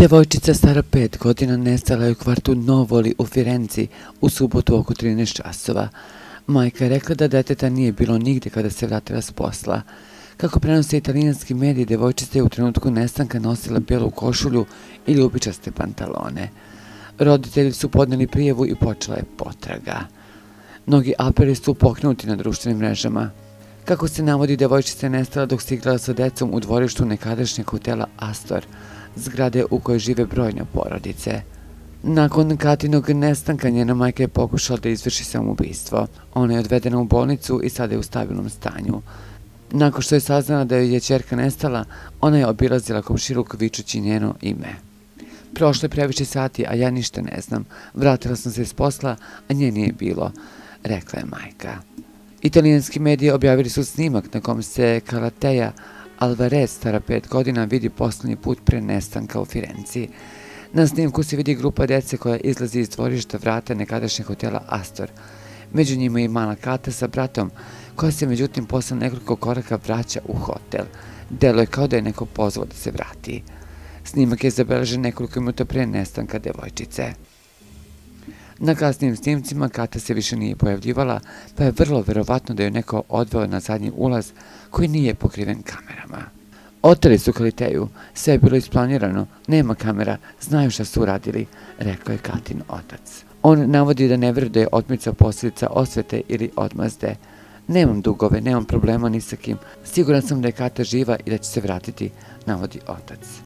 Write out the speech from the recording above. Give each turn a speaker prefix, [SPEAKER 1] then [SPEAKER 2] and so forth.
[SPEAKER 1] Devojčica stara 5 godina nestala je u kvartu Novoli u Firenci u subotu oko 13 časova. Majka je rekla da deteta nije bilo nigde kada se vratila s posla. Kako prenose italijanski mediji, devojčica je u trenutku nestanka nosila belu košulju i ljubičaste pantalone. Roditelji su podneli prijavu i počela je potraga. Mnogi apeli su pokrenuti na društvenim mrežama. Kako se navodi, devojčica je nestala dok se igrala sa decom u dvorištu nekadašnjeg hotela Astor, zgrade u kojoj žive brojne porodice. Nakon Katinog nestanka njena majka je pokušala da izvrši samoubistvo. Ona je odvedena u bolnicu i sada je u stabilnom stanju. Nakon što je saznala da joj je ćerka nestala, ona je obilazila komšiluk vičući njeno ime. Prošlo je previše sati, a ja ništa ne znam. Vratila sam se s posla, a nje nije bilo, rekla je majka. Italijanski mediji objavili su snimak na kom se Kalateja Alvarez, stara 5 godina, vidi poslednji put pre nestanka u Firenci. Na snimku se vidi grupa dece koja izlazi iz dvorišta vrata nekadašnjeg hotela Astor. Među njima je i mala Kata sa bratom, koja se međutim posle nekoliko koraka vraća u hotel. Delo je kao da je neko pozvao da se vrati. Snimak je zabeležen nekoliko minuta pre nestanka devojčice. Na kasnijim snimcima Kata se više nije pojavljivala, pa je vrlo verovatno da je neko odveo na zadnji ulaz koji nije pokriven kamerama. Oteli su Kaliteju, sve je bilo isplanirano, nema kamera, znaju šta su uradili, rekao je Katin otac. On navodi da ne veruje da je otmica posljedica osvete ili odmazde. Nemam dugove, nemam problema ni sa kim, siguran sam da je Kata živa i da će se vratiti, navodi otac.